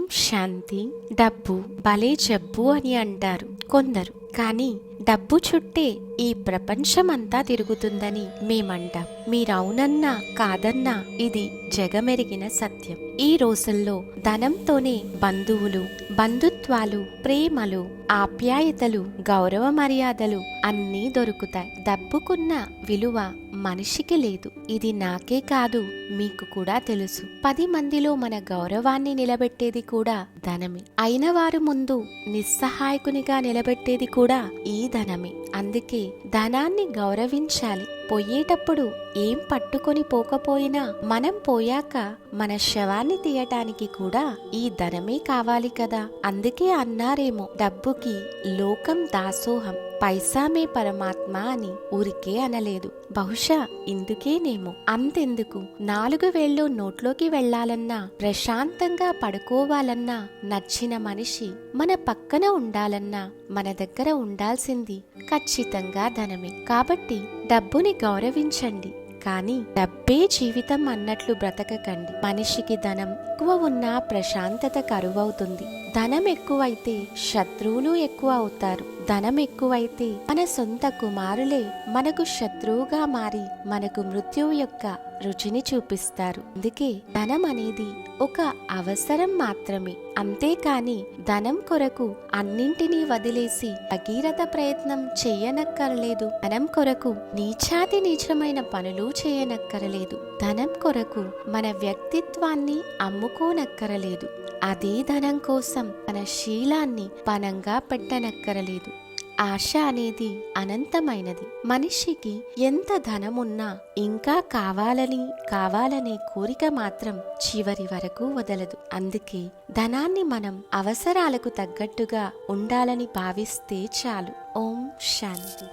శాంతి. డబ్బు భలే జబ్బు అని అంటారు కొందరు, కానీ డబ్బు చుట్టే ఈ ప్రపంచమంతా తిరుగుతుందని మేమంటాం. మీరవునన్నా కాదన్నా ఇది జగమెరిగిన సత్యం. ఈ రోజుల్లో ధనంతోనే బంధువులు, బంధుత్వాలు, ప్రేమలు, ఆప్యాయతలు, గౌరవ మర్యాదలు అన్నీ దొరుకుతాయి. డబ్బుకున్న విలువ మనిషికి లేదు. ఇది నాకే కాదు, మీకు కూడా తెలుసు. 10 మందిలో మన గౌరవాన్ని నిలబెట్టేది కూడా ధనమే. అయిన వారు ముందు నిస్సహాయకునిగా నిలబెట్టేది కూడా ఈ ధనమే. అందుకే ధనాన్ని గౌరవించాలి. పోయేటప్పుడు ఏం పట్టుకొని పోకపోయినా మనం పోయాక మన శవాన్ని తీయటానికి కూడా ఈ ధనమే కావాలి కదా. అందుకే అన్నారేమో, డబ్బుకి లోకం దాసోహం, పైసామే పరమాత్మ అని ఊరికే అనలేదు. బహుశా ఇందుకేనేమో. అంతెందుకు, 4 వేళ్ళు నోట్లోకి వెళ్లాలన్నా, ప్రశాంతంగా పడుకోవాలన్నా, నచ్చిన మనిషి మన పక్కన ఉండాలన్నా మన దగ్గర ఉండాల్సింది ఖచ్చితంగా ధనమే. కాబట్టి డబ్బుని గౌరవించండి, కానీ డబ్బే జీవితం అన్నట్లు బ్రతకకండి. మనిషికి ధనం ఎక్కువ ఉన్నా ప్రశాంతత కరువవుతుంది. ధనం ఎక్కువైతే శత్రువులు ఎక్కువ అవుతారు. ధనం ఎక్కువైతే మన సొంత కుమారులే మనకు శత్రువుగా మారి మనకు మృత్యువు యొక్క రుచిని చూపిస్తారు. అందుకే ధనం అనేది ఒక అవసరం మాత్రమే, అంతేకాని ధనం కొరకు అన్నింటినీ వదిలేసి భగీరథ ప్రయత్నం చేయనక్కరలేదు. ధనం కొరకు నీచాతి నీచమైన పనులు చేయనక్కరలేదు. ధనం కొరకు మన వ్యక్తిత్వాన్ని అమ్ముకోనక్కరలేదు. అదే ధనం కోసం మన శీలాన్ని పణంగా పెట్టనక్కరలేదు. ఆశ అనేది అనంతమైనది. మనిషికి ఎంత ధనమున్నా ఇంకా కావాలనే కోరిక మాత్రం చివరి వరకు వదలదు. అందుకే ధనాన్ని మనం అవసరాలకు తగ్గట్టుగా ఉండాలని భావిస్తే చాలు. ఓం శాంతి.